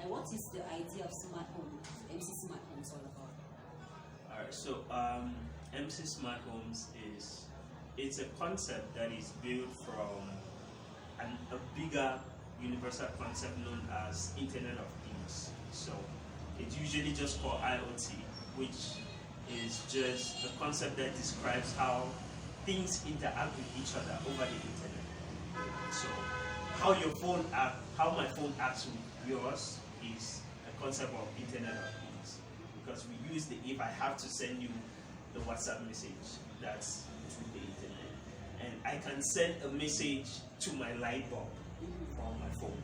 what is the idea of smart home, MC Smart Homes all about? Alright, so MC Smart Homes it's a concept that is built from a bigger universal concept known as Internet of Things. So it's usually just called IoT, which is just a concept that describes how things interact with each other over the internet. So how my phone acts with yours is a concept of Internet of Things, because we use if I have to send you the WhatsApp message, that's through the internet, and I can send a message to my light bulb from my phone.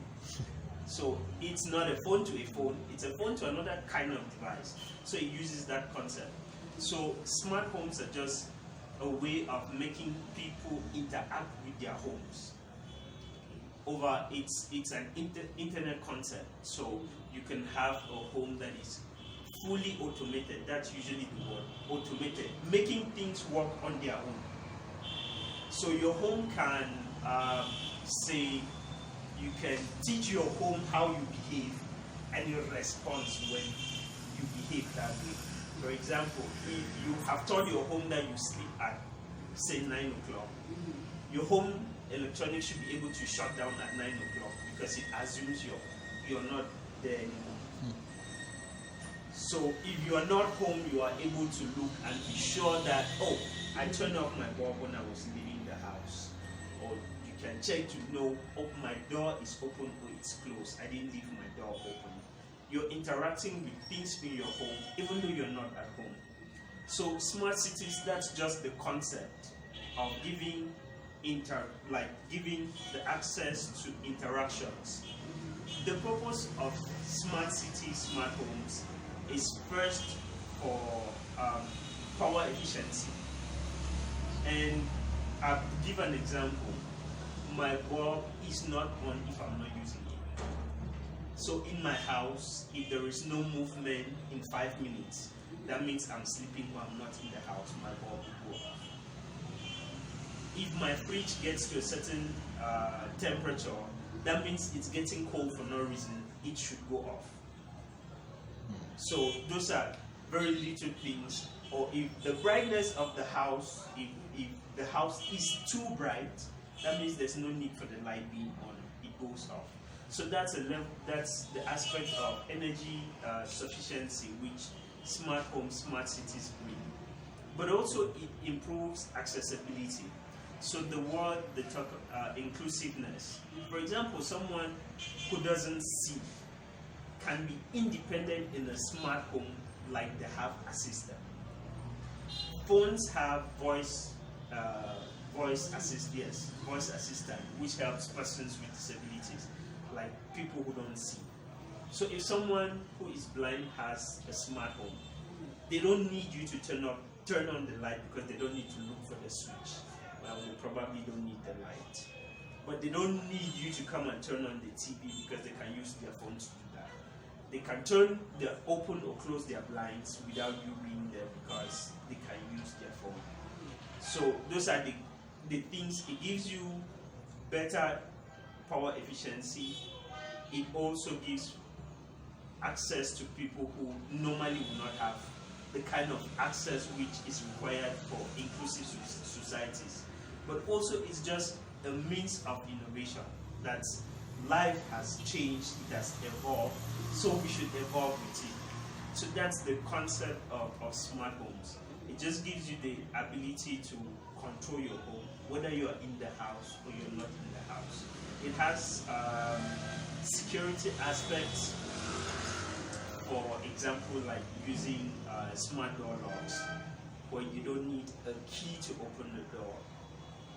So it's not a phone to a phone, it's a phone to another kind of device. So it uses that concept. So smart homes are just a way of making people interact with their homes. It's an internet concept. So you can have a home that is fully automated. That's usually the word, automated, making things work on their own. So your home can say, you can teach your home how you behave, and it responds when you behave that way. For example, if you have told your home that you sleep at, say, 9 o'clock, your home electronics should be able to shut down at 9 o'clock because it assumes you're not there anymore. So if you are not home, you are able to look and be sure that, oh, I turned off my bulb when I was leaving the house. Or you can check to know, oh, my door is open or it's closed. I didn't leave my door open. You're interacting with things in your home even though you're not at home. So smart cities, that's just the concept of giving the access to interactions. The purpose of smart cities, smart homes is first for power efficiency. And I'll give an example. My bulb is not on if I'm not using it. So in my house, if there is no movement in 5 minutes, that means I'm sleeping or I'm not in the house, my bulb will go off. If my fridge gets to a certain temperature, that means it's getting cold for no reason, it should go off. So those are very little things. Or if the brightness of the house, if the house is too bright, that means there's no need for the light being on, it goes off. So that's the aspect of energy sufficiency which smart homes, smart cities bring. But also it improves accessibility. So the word they talk inclusiveness. For example, someone who doesn't see can be independent in a smart home like they have assistant. Phones have voice assistant, which helps persons with disabilities, like people who don't see. So if someone who is blind has a smart home, they don't need you to turn on the light because they don't need to look for the switch. Well, they probably don't need the light. But they don't need you to come and turn on the TV because they can use their phone to do that. They can open or close their blinds without you being there because they can use their phone. So those are the things. It gives you better power efficiency. It also gives access to people who normally will not have the kind of access which is required for inclusive societies. But also it's just a means of innovation. That life has changed, it has evolved, so we should evolve with it. So that's the concept of smart homes. It just gives you the ability to control your home, whether you are in the house or you're not in the house. It has security aspects, for example, like using smart door locks, where you don't need a key to open the door.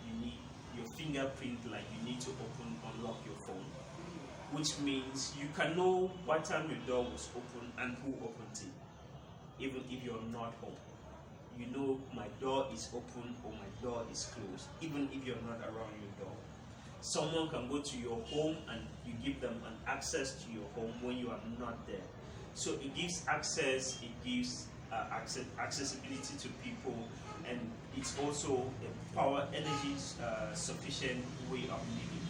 You need your fingerprint, like you need to unlock your phone, which means you can know what time your door was open and who opened it, even if you're not home. You know my door is open or my door is closed, even if you're not around your door. Someone can go to your home and you give them an access to your home when you are not there. So it gives access, it gives accessibility to people, and it's also a power energy sufficient way of living,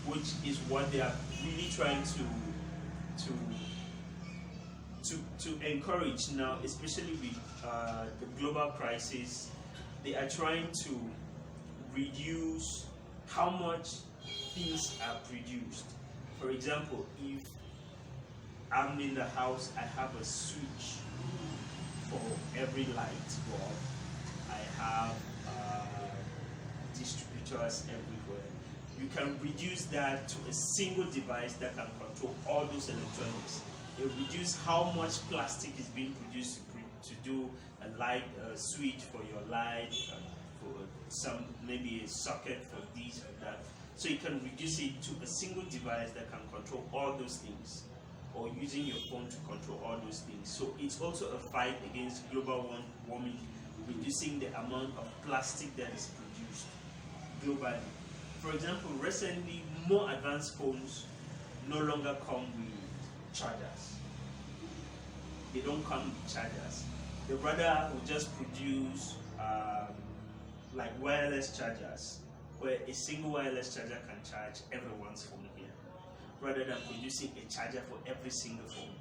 which is what they are really trying to to encourage now, especially with the global crisis, they are trying to reduce how much things are produced. For example, if I'm in the house, I have a switch for every light bulb. I have distributors everywhere. You can reduce that to a single device that can control all those electronics. It reduces how much plastic is being produced to do a light switch for your light, for some maybe a socket for this or that. So you can reduce it to a single device that can control all those things, or using your phone to control all those things. So it's also a fight against global warming, reducing the amount of plastic that is produced globally. For example, recently, more advanced phones no longer come with chargers. They don't come with chargers. They rather will just produce like wireless chargers, where a single wireless charger can charge everyone's phone here, rather than producing a charger for every single phone.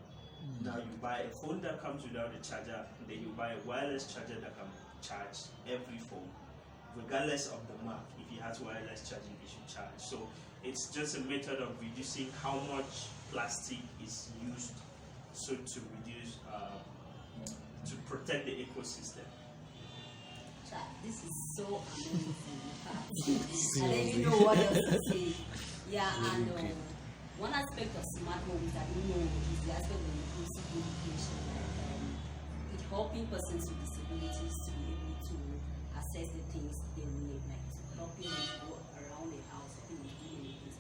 Now you buy a phone that comes without a charger, and then you buy a wireless charger that can charge every phone, regardless of the mark. If it has wireless charging, it should charge. So it's just a method of reducing how much plastic is used, so to reduce, to protect the ecosystem. This is so amazing. I don't even know what else to say. Yeah, and one aspect of smart home is that is the aspect of inclusive education. It helping persons with disabilities to be able to access the things they need, like helping them go around the house, helping them do many things.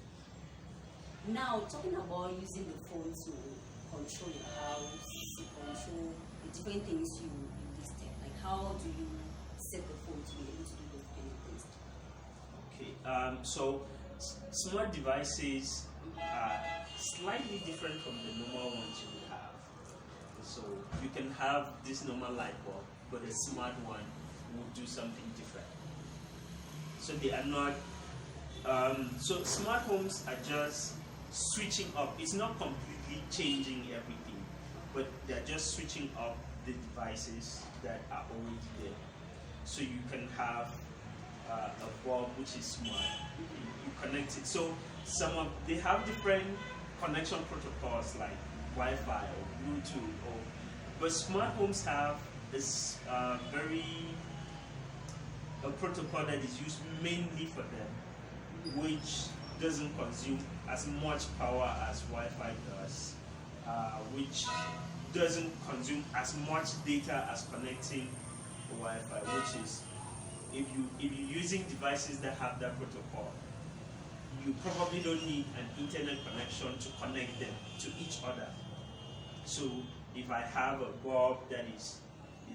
Now, talking about using the phone to control your house, to control the different things you listed, like how do you set the phone to be able to do those kind of things? Okay, so smart devices are slightly different from the normal ones you would have. So you can have this normal light bulb, but a smart one will do something different. So they are not. So smart homes are just switching up. It's not completely changing everything, but they're just switching up the devices that are already there. So you can have a bulb which is smart. You connect it. So they have different connection protocols like Wi-Fi or Bluetooth, but smart homes have this a protocol that is used mainly for them, which doesn't consume as much power as Wi-Fi does, which doesn't consume as much data as connecting Wi-Fi, which is if you're using devices that have that protocol, you probably don't need an internet connection to connect them to each other. So if I have a bulb that is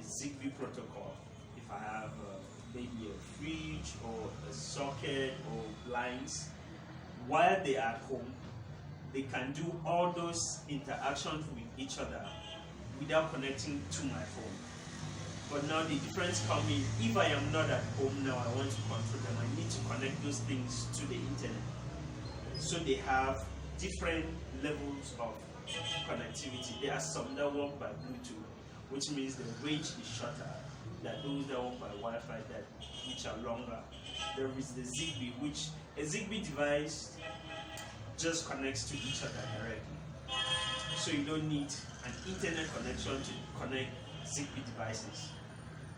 Zigbee protocol, if I have maybe a fridge or a socket or blinds, while they are at home, they can do all those interactions with each other without connecting to my phone. But now the difference comes in, if I am not at home now, I want to control them, I need to connect those things to the internet. So they have different levels of connectivity. There are some that work by Bluetooth, which means the range is shorter than those that work by Wi-Fi, which are longer. There is the Zigbee, which a Zigbee device just connects to each other directly. So you don't need an internet connection to connect Zigbee devices.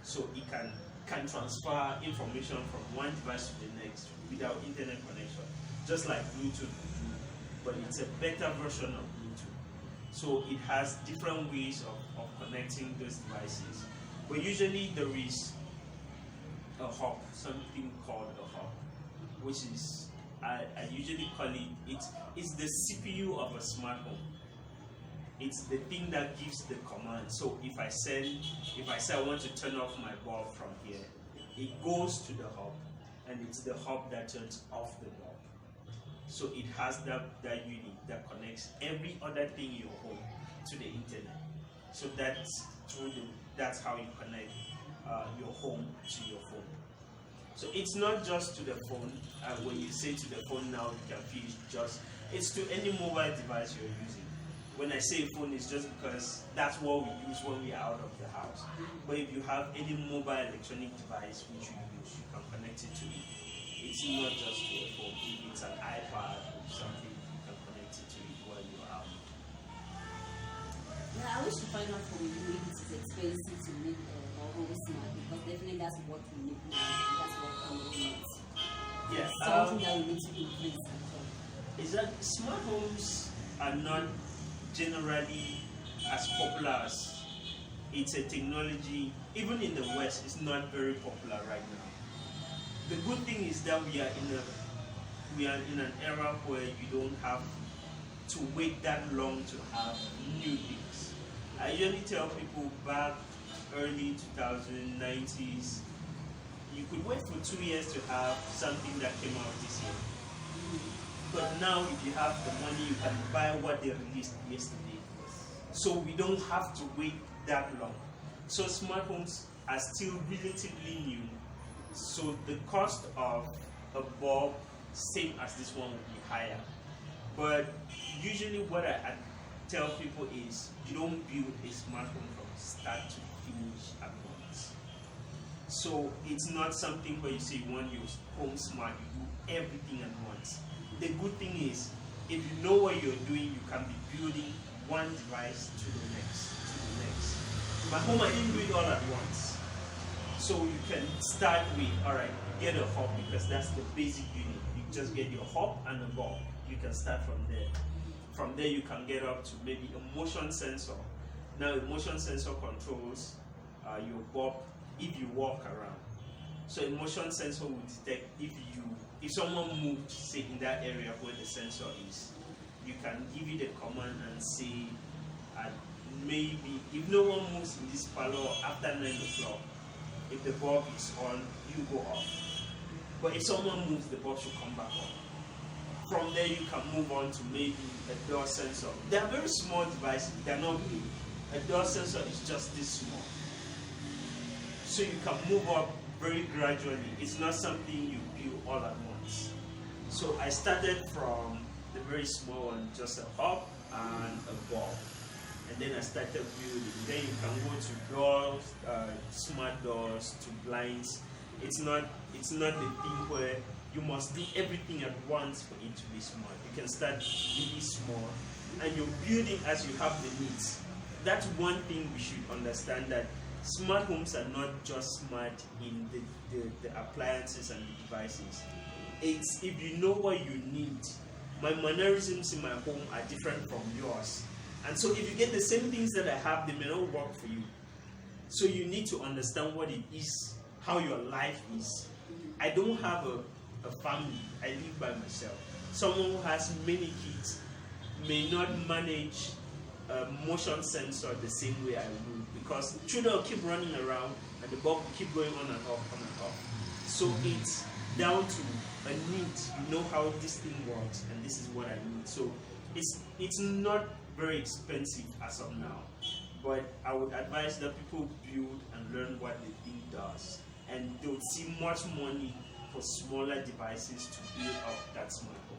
So it can transfer information from one device to the next without internet connection, just like Bluetooth would do, but it's a better version of Bluetooth. So it has different ways of connecting those devices. But usually there is a hub, something called a hub, which is, I usually call it's the CPU of a smart home. It's the thing that gives the command. So if I say I want to turn off my bulb from here, it goes to the hub, and it's the hub that turns off the bulb. So it has that unit that connects every other thing in your home to the internet. So that's how you connect your home to your phone. So it's not just to the phone. When you say to the phone now, you can feel it's to any mobile device you're using. When I say phone, it's just because that's what we use when we are out of the house. But if you have any mobile electronic device which you use, you can connect it to it. It's not just to a phone. If it's an iPad or something, you can connect it to it while you're out. Yeah, I wish to find out from you if it is expensive to make our home smart, because definitely that's what we need now. That's what we need. Yeah, Something that we need to increase. is that smart homes are not generally as popular as it's a technology. Even in the West, it's not very popular right now. The good thing is that we are in an era where you don't have to wait that long to have new things. I usually tell people back early 2090s, you could wait for 2 years to have something that came out this year. But now, if you have the money, you can buy what they released yesterday. So we don't have to wait that long. So smart homes are still relatively new. So the cost of a bulb, same as this one, would be higher. But usually what I tell people is you don't build a smart home from start to finish at once. So it's not something where you say you want your home smart, you do everything at once. The good thing is, if you know what you're doing, you can be building one device to the next, to the next. My home, I didn't do it all at once. So you can start with, all right, get a hub, because that's the basic unit. You just get your hub and a bulb. You can start from there. From there, you can get up to maybe a motion sensor. Now, a motion sensor controls your bulb if you walk around. So a motion sensor will detect if someone moved, say, in that area where the sensor is. You can give it a command and say, maybe if no one moves in this parlor after 9 o'clock, if the bulb is on, you go off. But if someone moves, the bulb should come back on. From there, you can move on to maybe a door sensor. They are very small devices, they are not big. A door sensor is just this small. So you can move up very gradually. It's not something you build all at once. So I started from the very small one, just a hub and a bulb. And then I started building. Then you can go to doors, smart doors, to blinds. It's not the thing where you must do everything at once for it to be smart. You can start really small, and you're building as you have the needs. That's one thing we should understand, that smart homes are not just smart in the appliances and the devices. It's if you know what you need. My mannerisms in my home are different from yours. And so if you get the same things that I have, they may not work for you. So you need to understand what it is, how your life is. I don't have a family. I live by myself. Someone who has many kids may not manage a motion sensor the same way I would, because children will keep running around and the bulb will keep going on and off, on and off. So it's down to a need. You know how this thing works, and this is what I need. So it's not very expensive as of now, but I would advise that people build and learn what the thing does, and they'll see much money for smaller devices to build up that smart home.